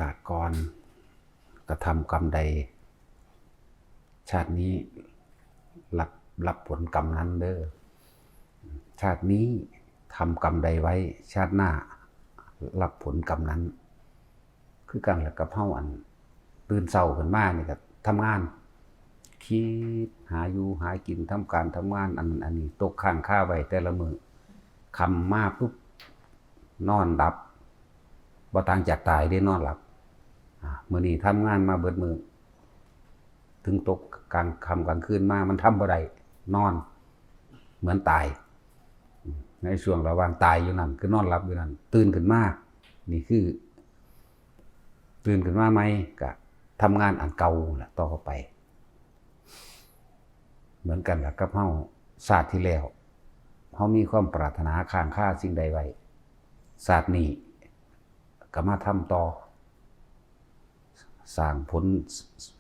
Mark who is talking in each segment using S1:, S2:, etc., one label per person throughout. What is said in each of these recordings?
S1: าติก่อนกระทำกรรมใดชาตินี้รับผลกรรมนั้นเด้อชาตินี้ทำกรรมใดไว้ชาติหน้ารับผลกรรมนั้นคือกันแหละกับเฮาอันตื่นเช้าขึ้นมานี่ก็ทำงานคิดหาอยู่หากินทำการทำงานอันนี้ตกค้างคาไว้แต่ละมื้อค่ำมาปุ๊บนอนหลับบ่ต่างจากตายได้นอนหลับมื้อนี้ทำงานมาเบิดมื้อถึงตกกลางค่ำกลางคืนมามันทำบ่ได้นอนเหมือนตายในช่วงระหว่างตายอยู่นั่นคือนอนหลับอยู่นั่นตื่นขึ้นมานี่คือตื่นขึ้นมาใหม่ก็ทำงานอันเก่าล่ะต่อไปเหมือนกันล่ะกับเฮาชาติที่แล้วเฮามีความปรารถนาค้างคาสิ่งใดไว้ชาตินี้ก็มาทำต่อสร้างผล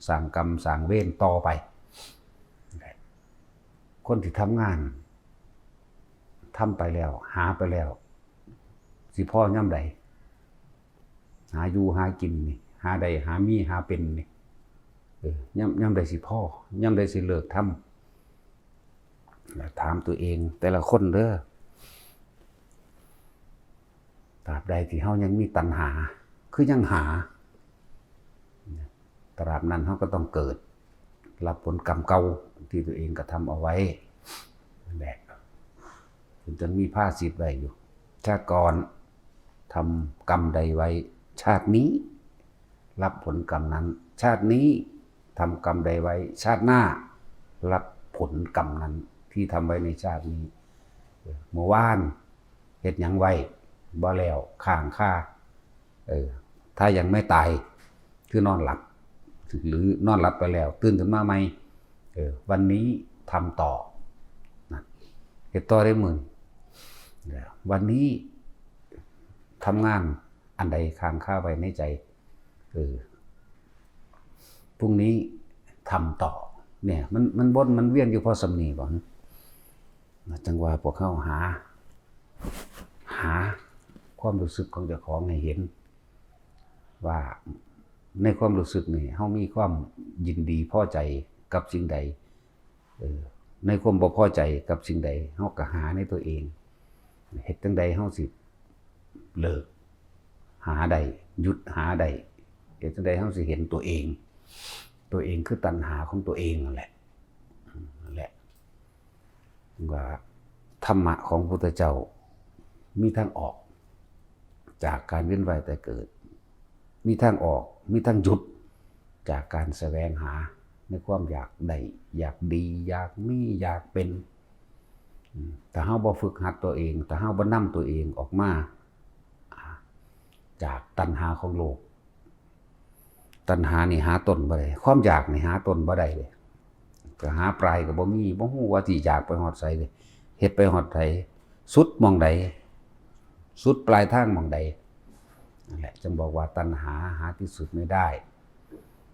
S1: สร้างกรรมสร้างเวรต่อไปคนที่ทำงานทำไปแล้วหาไปแล้วสิพ่อย่ำใดหาอยู่หากินนี่หาใดหามีหาเป็นนี่ย่ำใดสิพ่อย่ำใดสิเลิกทำถามตัวเองแต่ละคนเด้อตราบใดที่เฮายังมีตัณหาคือยังหาตราบนั้นเฮาก็ต้องเกิดรับผลกรรมเก่าที่ตัวเองกระทำเอาไว้นั่นแหละถึงจะมีผ้าสิทธิ์ไว้อยู่ชาติก่อนทำกรรมใดไว้ชาตินี้รับผลกรรมนั้นชาตินี้ทำกรรมใดไว้ชาติหน้ารับผลกรรมนั้นที่ทำไว้ในชาตินี้เมื่อวานเฮ็ดหยังไว้บ่แล้วค้างคาถ้ายังไม่ตายคือนอนหลับหรือนอนหลับไปแล้วตื่นขึ้นมาใหม่วันนี้ทำต่อนะเฮ็ดต่อได้มื้อวันนี้ทำงานอันใดค้างคาไว้ในใจพรุ่งนี้ทำต่อเนี่ยมันวนมันเวียนอยู่พอสำนีบ่จังว่าพวกเขาหาความรู้สึกของเจ้าของให้เห็นว่าในความรู้สึกนี่เฮามีความยินดีพอใจกับสิ่งใดในความบ่พอใจกับสิ่งใดเฮาก็หาในตัวเองเฮ็ดจังใดเฮาสิเลิกหาใดหยุดหาใดเฮ็ดจังใดเฮาสิเห็นตัวเองคือตัณหาของตัวเองนั่นแหละว่าธรรมะของพระพุทธเจ้ามีทางออกจากการเวียนว่ายแต่เกิดมีทางออกมีทางหยุดจากการแสวงหาในความอยากได้อยากดีอยากมีอยากเป็นแต่เฮาบ่ฝึกหัดตัวเองแต่เฮาบ่นำตัวเองออกมาจากตัณหาของโลกตัณหานี่หาต้นบ่ได้ความอยากนี่หาต้นบ่ได้เลยก็หาปลายก็บ่มีบ่ฮู้ว่าสิอยากไปฮอดไสเลยเฮ็ดไปฮอดไสสุดหม้องใดสุดปลายทางหม้องใดนั่นแหละจึงบอกว่าตัณหาหาที่สุดไม่ได้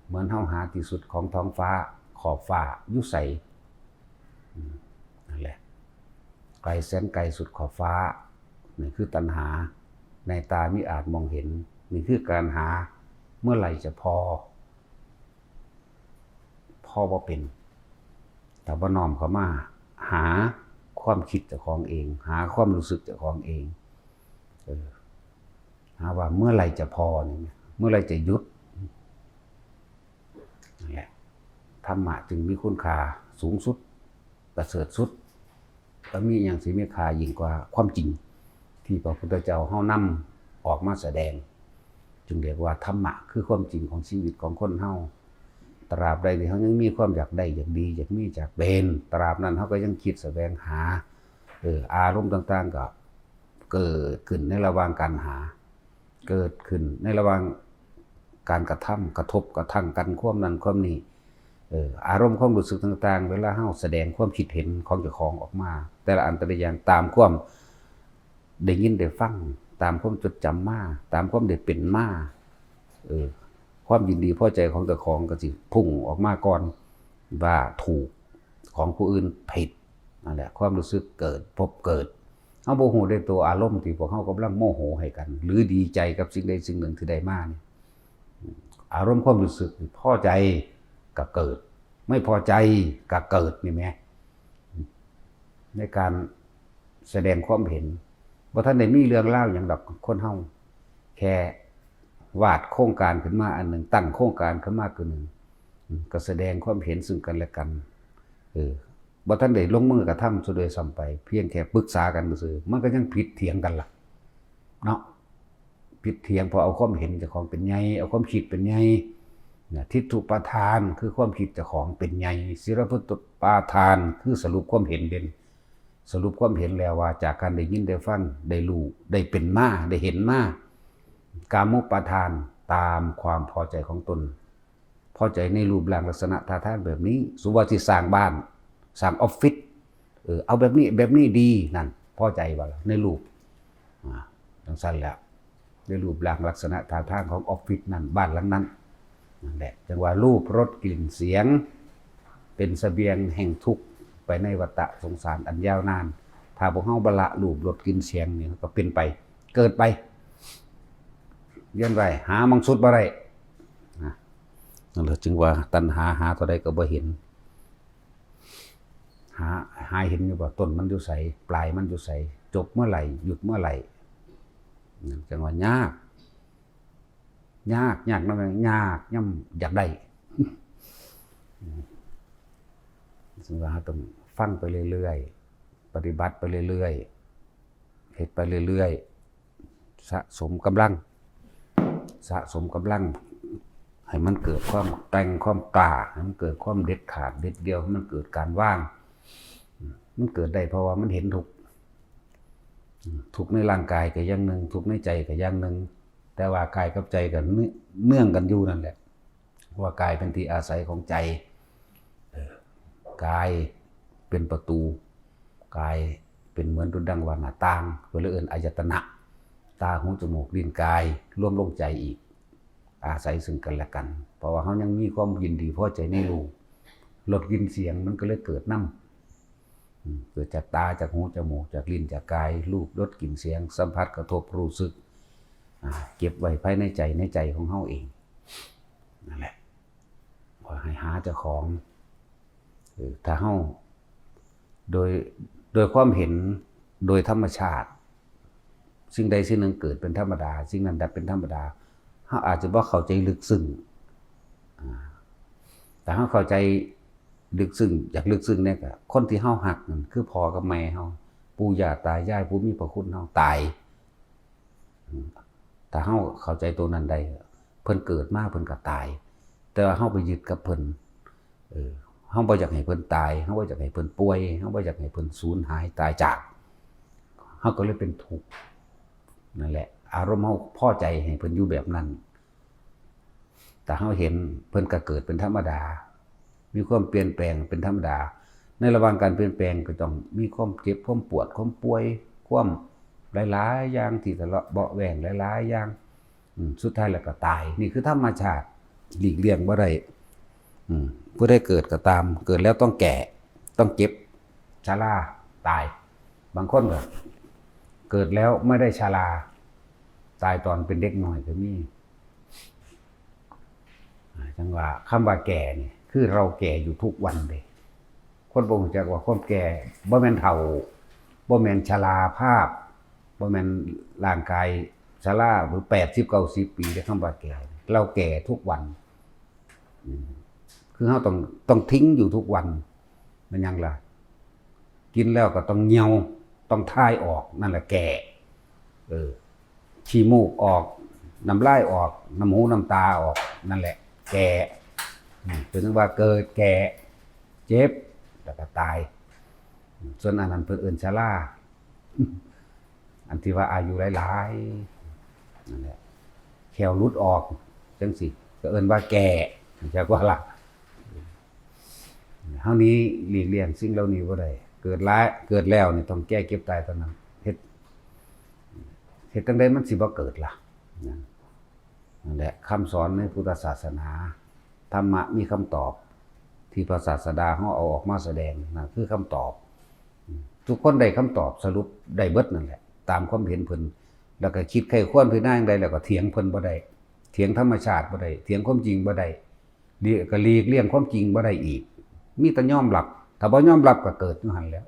S1: เหมือนเฮาหาที่สุดของท้องฟ้าขอบฟ้าอยู่ไสนั่นแหละไกลแสนไกลสุดขอบฟ้านี่คือตัณหาในตามิอาจมองเห็นนี่คือการหาเมื่อไหร่จะพอบ่เป็นแต่บ่น้อมเข้ามาหาความคิดเจ้าของเองหาความรู้สึกเจ้าของเองหาว่าเมื่อไหร่จะพอนี่เมื่อไหร่จะหยุดนั่นแหละธรรมะจึงมีคุณค่าสูงสุดประเสริฐสุดและมีอย่างสิมีค่ายิ่งกว่าความจริงที่พระพุทธเจ้าเฮานำออกมาแสดงจึงเรียกว่าธรรมะคือความจริงของชีวิตของคนเฮาตราบใดที่เฮายังมีความอยากได้อยากดีอยากมีอยากเป็นตราบนั้นเฮาก็ยังคิดแสวงหาอารมณ์ต่างๆก็เกิดขึ้นในระหว่างการหาเกิดขึ้นในระหว่างการกระทำกระทบกระทั่งกันความนั้นความนี้อารมณ์ความรู้สึกต่างๆเวลาเฮาแสดงความคิดเห็นของเจ้าของออกมาแต่ละอันแต่ละอย่างตามความได้ยินได้ฟังตามความจดจำมาตามความได้เป็นมาความยินดีพอใจของเจ้าของก็สิพุ่งออกมาก่อนว่าถูกของผู้อื่นผิดนั่นแหละความรู้สึกเกิดพบเกิดเฮาบ่ฮู้ได้ตัวอารมณ์ที่พวกเฮากำลังโมโหให้กันหรือดีใจกับสิ่งใดสิ่งหนึ่งที่ได้มานี่ อารมณ์ความรู้สึกพอใจก็เกิดไม่พอใจก็เกิดนี่แหมในการแสดงความเห็นว่าท่านได้มีเรื่องเล่าอย่างดอกคนเฮาแค่วาดโครงการขึ้นมาอันหนึ่งตั้งโครงการขึ้นมาตัวหนึ่งก็แสดงความเห็นซึ่งกันและกันบ่ท่านได้ลงมือกระทำซะโดยซ้ำไปเพียงแค่ปรึกษากันซื่อมันก็ยังผิดเถียงกันล่ะเนาะผิดเถียงพอเอาความเห็นเจ้าของเป็นใหญ่เอาความคิดเป็นใหญ่ทิฏฐุปาทานคือความคิดเจ้าของเป็นใหญ่ศีลพัตตุปาทานคือสรุปความเห็นเด่นสรุปความเห็นแล้วว่าจากการได้ยินได้ฟังได้รู้ได้เป็นมาได้เห็นมากามุปาทานตามความพอใจของตนพอใจในรูปร่างลักษณะท่าทางแบบนี้สุว่าที่สร้างบ้านสร้างออฟฟิศเอาแบบนี้ดีนั่นพอใจว่าในรูปทั้งสั้นแล้วในรูปร่างลักษณะท่าทางของออฟฟิศนั้นบ้านหลังนั้นนั่นแหละจังว่ารูปรสกลิ่นเสียงเป็นเสบียงแห่งทุกข์ไปในวัฏสงสารอันยาวนานถ้าพวกเฮาบละรูปรสกลิ่นเสียงนี่ก็เป็นไปเกิดไปเย็นไปหามังสุดบ่ได้นั่นแหละจึงว่าตัณหาเท่าใดก็บ่เห็นหาเห็นอยู่ว่าต้นมันอยู่ไสปลายมันอยู่ไสจบเมื่อไหร่หยุดเมื่อไหร่จังว่ายากนำยากย่ำอยากได้ซึ่งว่าต้องฟังไปเรื่อยๆปฏิบัติไปเรื่อยๆเฮ็ดไปเรื่อยๆสะสมกำลังให้มันเกิดความแต่งความกล้าให้มันเกิดความเด็ดขาดเด็ดเดียวให้มันเกิดการว่างมันเกิดได้เพราะว่ามันเห็นทุกข์ในร่างกายก็อย่างหนึ่งทุกข์ในใจก็อย่างหนึ่งแต่ว่ากายกับใจก็เนื่องกันอยู่นั่นแหละว่ากายเป็นที่อาศัยของใจกายเป็นประตูกายเป็นเหมือนดุจดังว่าหน้าต่างเพื่อเอื่นอายตนะตาหูจมูกลิ้นกายร่วมลงใจอีกอาศัยซึ่งกันและกันเพราะว่าเขายังมีความยินดีพอใจในรูปรสกลิ่นเสียงมันก็เลยเกิดน้ำเกิดจากตาจากหูจมูกจากลิ้นจากกายรูปรสกลิ่นเสียงสัมผัสกระทบรู้สึกเก็บไว้ภายในใจของเขาเองนั่นแหละว่าให้หาเจ้าของถ้าเขาโดยความเห็นโดยธรรมชาติสิ่งใดสิ่งหนึ่งเกิดเป็นธรรมดาสิ่งนั้นดับเป็นธรรมดาเขาอาจจะว่าเข้าใจลึกซึ้งแต่เขาเข้าใจลึกซึ้งอยากลึกซึ้งเนี่ยก็คนที่เขาหักนั่นคือพ่อกับแม่เขาปู่ย่าตายายผู้มีพระคุณเขาตายแต่เขาเข้าใจตัวนั้นได้เพิ่นเกิดมาเพิ่นก็ตายแต่ว่าเขาไปยึดกับเพิ่นเขาบ่อยากให้เพิ่นตายเขาบ่อยากให้เพิ่นป่วยเขาบ่อยากให้เพิ่นสูญหายตายจากเขาก็เลยเป็นทุกข์นั่นแหละอารมณ์เขาพอใจให้เพิ่นอยู่แบบนั้นแต่เขาเห็นเพิ่นก็เกิดเป็นธรรมดามีความเปลี่ยนแปลงเป็นธรรมดาในระหว่างการเปลี่ยนแปลงก็ต้องมีความเจ็บความปวดความป่วยความหลายๆอย่างที่ทะเลาะเบาะแหว่งหลายๆอย่างสุดท้ายแล้วก็ตายนี่คือธรรมชาติหลีกเลี่ยงบ่ได้ผู้ได้เกิดก็ตามเกิดแล้วต้องแก่ต้องเจ็บชราตายบางคนก็เกิดแล้วไม่ได้ชราตายตอนเป็นเด็กน้อยก็มีจังว่าคำว่าแก่นี่คือเราแก่อยู่ทุกวันเลยคนบ่รู้จักว่าความแก่บ่แม่นเฒ่าบ่แม่นชราภาพบ่แม่นร่างกายชราหรือ80 90 ปีได้คำว่าแก่เราแก่ทุกวันคือเราต้องทิ้งอยู่ทุกวันมันยังล่ะกินแล้วก็ต้องเหี่ยวต้องทายออกนั่นแหละแก่ขี้มูกออกน้ำลายออกน้ำหูน้ำตาออกนั่นแหละแก่เป็นถึงว่าเกิดแก่เจ็บแล้วก็ตายส่วนอันนั้นเพิ่นเอิ้นชราอันที่ว่าอายุหลายๆนั่นแหละแขวหลุดออกจังสิก็เอิ้นว่าแก่จักว่าล่ะเฮานี้หลีกเลี่ยงสิ่งเหล่านี้บ่ได้เกิดแล้วนี่ต้องแก้เก็บตายเท่านั้นเฮ็ดจังได๋มันสิบ่เกิดล่ะนั่นแหละคำสอนในพุทธศาสนาธรรมะมีคำตอบที่พระศาสดาเขาเอาออกมาแสดงนะคือคำตอบทุกคนได้คำตอบสรุปได้เบิดนั่นแหละตามความเห็นเพิ่นแล้วก็คิดใครควรเพิ่นได้อย่างใดแล้วก็เถียงเพิ่นบ่ได้ เถียงธรรมชาติบ่ได้เถียงความจริงบ่ได้ก็หลีกเลี่ยงความจริงบ่ได้อีกมีแต่ยอมรับถ้าบ่ยอมรับก็เกิดอยู่หั่นแล้ว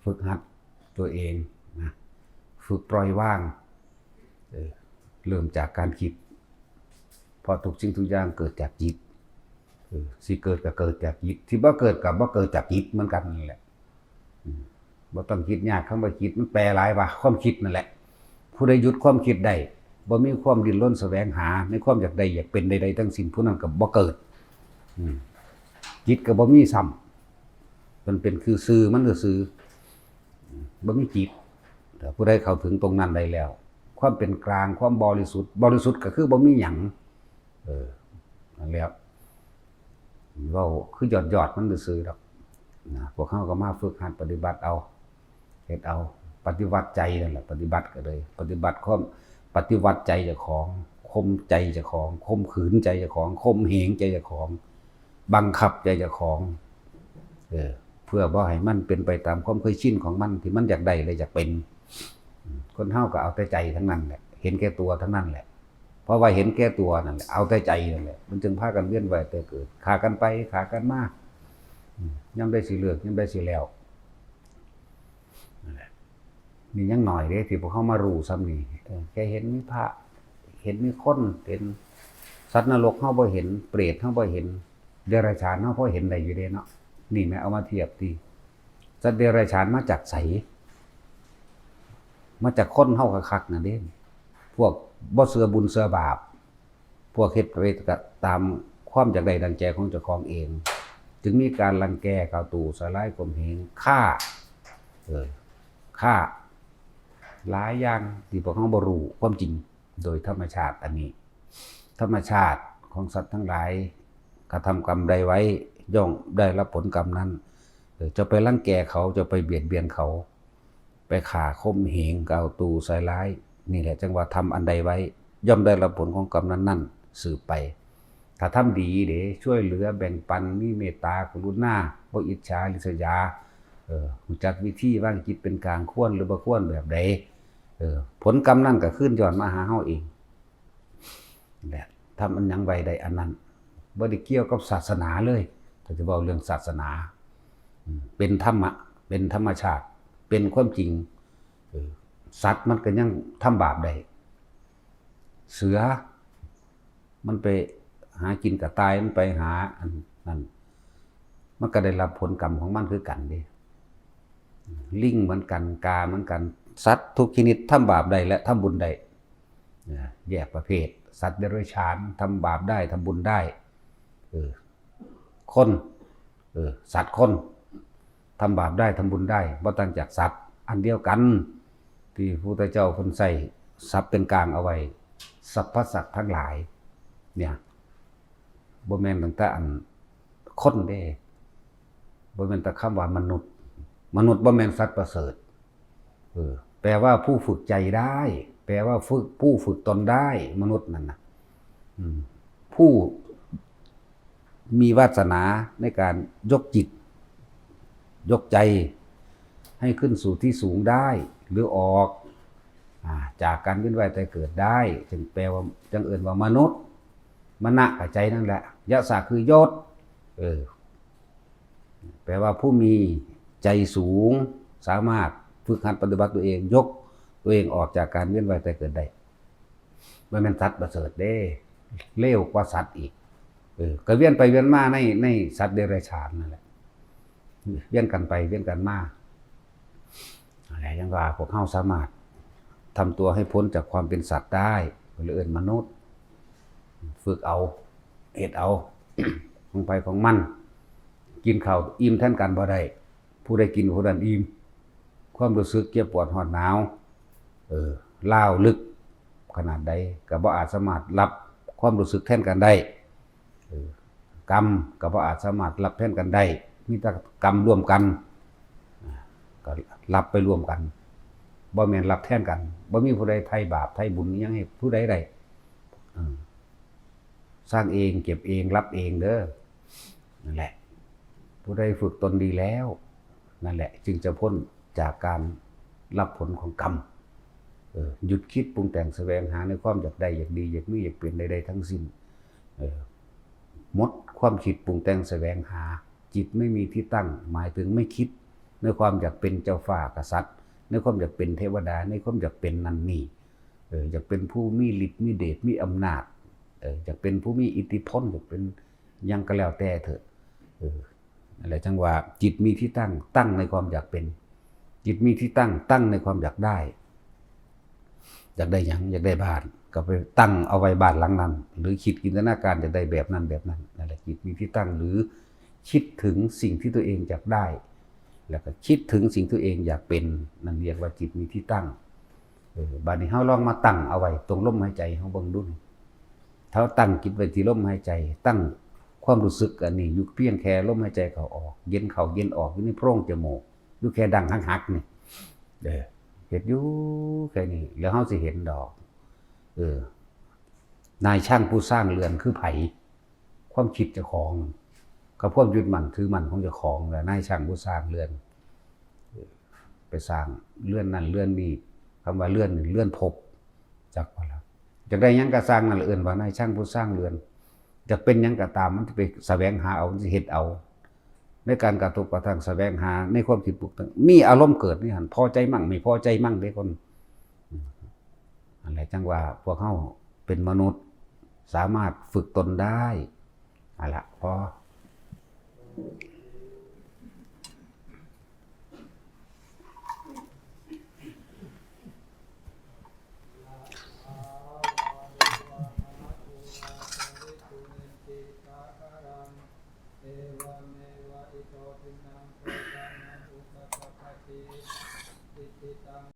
S1: ฝึกหัดตัวเองนะฝึกปล่อยวางเริ่มจากการคิดเพราะทุกสิ่งทุกอย่างเกิดจากจิตสิเกิดก็เกิดจากจิตที่บ่เกิดก็บ่เกิดจากจิตเหมือนกันนี่แหละบ่ต้องคิดยากคำว่าคิดมันแปลหลายว่าความคิดนั่นแหละผู้ใดหยุดความคิดได้บ่มีความดิ้นรนแสวงหาในความอยากได้อยากเป็นใดๆทั้งสิ้นผู้นั้นก็บ่เกิดจิตก็บ่มีซ้ำมันเป็นคือซื่อมันก็ซื่อบ่มีจิตแต่ผู้ใดเข้าถึงตรงนั้นได้แล้วความเป็นกลางความบริสุทธิ์ก็คือบ่มีหยังนั่นแหละเว้าคือยอดมันซื่อๆดอกนะพวกเขาก็มาฝึกหัดปฏิบัติเอาเฮ็ดเอาปฏิวัติใจนั่นแหละปฏิบัติก็เลยปฏิบัติความปฏิวัติใจเจ้าของข่มใจเจ้าของข่มขืนใจเจ้าของข่มเหงใจเจ้าของบังคับใจเจ้าของเพื่อบ่ให้มันเป็นไปตามความเคยชินของมันที่มันอยากได้เลยอยากเป็นคนเฮาก็เอาแต่ใจทั้งนั้นแหละเห็นแก่ตัวทั้งนั้นแหละเพราะว่าเห็นแก่ตัวนั่นแหละเอาแต่ใจนั่นแหละมันจึงพากันเวียนว่ายแต่เกิดฆ่ากันไปฆ่ากันมาย่ำได้สิเลือกย่ำได้สิแล้วนี่ยังหน่อยเด้ที่พวกเขามารู้ซ้ำนี่แกเห็นมีพระเห็นมีคนเห็นสัตว์นรกเขาบ่เห็นเปรตเขาบ่เห็นเดรัจฉานเขาพอเห็นได้อยู่เด้เนาะนี่แม่เอามาเทียบดีสัตว์เดรัจฉานมาจากไสมาจากคนเฮาคักๆนั่นเด้พวกบ่เชื่อบุญเชื่อบาปพวกเฮ็ดไปตามความอยากได้ดังใจของเจ้าของเองจึงมีการรังแกกาวตู่สลายข่มเหงฆ่าหลายอย่างที่พวกเขาบ่รู้ความจริงโดยธรรมชาติอันนี้ธรรมชาติของสัตว์ทั้งหลายกระทำกรรมใดไว้ย่อมได้รับผลกรรมนั้นจะไปรังแกเขาจะไปเบียดเบียนเขาไปฆ่าข่มเหงกาวตู่ใส่ร้ายนี่แหละจังว่าทำอันใดไว้ย่อมได้รับผลของกรรมนั้นๆสืบไปถ้าทำดีเด้ช่วยเหลือแบ่งปันมีเมตตากรุณาบ่อิจฉาริษยารู้จักวิธีวางจิตเป็นกลางควรหรือบ่ควรแบบใดผลกรรมนั่นก็ขึ้นย้อนมาหาเฮาเองแหละทำอันหยังไว้ได้อันนั้นบ่ได้เกี่ยวกับศาสนาเลยถ้าจะเว้าเรื่องศาสนาเป็นธรรมะเป็นธรรมชาติเป็นความจริงสัตว์มันก็ยังทำบาปได้เสือมันไปหากินกับตายมันไปหาอันนั้นมันก็ได้รับผลกรรมของมันคือกันดิลิงเหมือนกันกาเหมือนกันสัตว์ทุกชนิดทำบาปได้และทำบุญได้แยกประเภทสัตว์เดรัจฉานทำบาปได้ทำบุญได้คนสัตว์คนทำบาปได้ทำบุญได้บ่ต่างจากสัตว์อันเดียวกันที่พระพุทธเจ้าเพิ่นใส่ศัพท์เป็นกลางเอาไว้สรรพสัตว์ทั้งหลายเนี่ยบ่แม่นตั้งแต่อันคนเด้บ่แม่นแต่คำว่ามนุษย์บ่แม่นสัตว์ประเสริฐแปลว่าผู้ฝึกใจได้แปลว่าผู้ฝึกตนได้มนุษย์นั่นน่ะผู้มีวาสนาในการยกจิตยกใจให้ขึ้นสู่ที่สูงได้หรือออกจากการเวียนว่ายตายเกิดได้จึงแปลว่าจังเอิ้นว่ามนุษย์มนะกับใจนั่นแหละยะสะคือยศแปลว่าผู้มีใจสูงสามารถฝึกหัดปฏิบัติตัวเองยกตัวเองออกจากการเวียนว่ายตายเกิดได้มันเป็นสัตว์ประเสริฐเด้เลวกว่าสัตว์อีกก็เวียนไปเวียนมาในสัตว์เดรัจฉานนั่นแหละเวียนกันไปเวียนกันมาอะไรอย่างว่าพวกเฮาสามารถทำตัวให้พ้นจากความเป็นสัตว์ได้หรือเอิ้นมนุษย์ฝึกเอาเฮ็ดเอา ของไปของมันกินข้าวอิ่มแทนกันบ่ได้ผู้ใดกินผู้นั้นอิ่มความรู้สึกเจ็บปวดร้อนหนาวล้าวลึกขนาดใดก็บ่อาจสามารถรับความรู้สึกแทนกันได้กรรมก็บ่อาจสามารถรับแทนกันได้มีแต่กรรมร่วมกันก็รับไปร่วมกันบ่แม่นรับแทนกันบ่มีผู้ใดไถ่บาปไถ่บุญยังให้ผู้ใดได้สร้างเองเก็บเองรับเองเด้อนั่นแหละผู้ใดฝึกตนดีแล้วนั่นแหละจึงจะพ้นจากการรับผลของกรรม หยุดคิดปรุงแต่งแสวงหาในความอยากได้อยากดีอยากมีอยากเป็นใดๆทั้งสิ้นหมดความคิดปรุงแต่งแสวงหาจิตไม่มีที่ตั้งหมายถึงไม่คิดในความอยากเป็นเจ้าฟ้ากษัตริย์ในความอยากเป็นเทวดาในความอยากเป็นนั่นนี่อยากเป็นผู้มีฤทธิ์มีเดชมีอำนาจอยากเป็นผู้มีอิทธิพลอยากเป็นยังก็แล้วแต่เถอะอะไรจังว่าจิตมีที่ตั้งในความอยากเป็นจิตมีที่ตั้งในความอยากได้หยังอยากได้บ้านก็ไปตั้งเอาไว้บ้านหลังนั้นหรือคิดจินตนาการจะได้แบบนั้นนั่นแหละจิตมีที่ตั้งหรือคิดถึงสิ่งที่ตัวเองอยากได้แล้วก็คิดถึงสิ่งตัวเองอยากเป็นนั่นเรียกว่าจิตมีที่ตั้งบัดนี้เฮาลองมาตั้งเอาไว้ตรงลมหายใจเฮาเบิ่งดูถ้าตั้งจิตไว้ที่ลมหายใจตั้งความรู้สึกอันนี้อยู่เพียงแค่ลมหายใจเข้าออกเย็นเข้าเย็นออกอยู่ในโพรงจมูกอยู่แค่ดังหักๆนี่เฮ็ดอยู่แค่นี้แล้วเฮาสิเห็นดอกนายช่างผู้สร้างเรือนคือไผความคิดเจ้าของกับความยึดมั่นถือมั่นของเจ้าของและนายช่างผู้สร้างเรือนไปสร้างเรือนนั้นเรือนนี้คำว่าเรือนเรือนภพจักว่าแล้วจะได้หยังก็สร้างนั่นเอิ้นว่านายช่างผู้สร้างเรือนจะเป็นหยังก็ตามมันสิไปแสวงหาเอาสิเฮ็ดเอาในการกระทบกระทั่งแสวงหาในความคิดปรุงแต่งมีอารมณ์เกิดนี่หั่นพอใจมั่งไม่พอใจมั่งเด้คนอะไรจังว่าพวกเฮาเป็นมนุษย์สามารถฝึกตนได้เอาล่ะพอ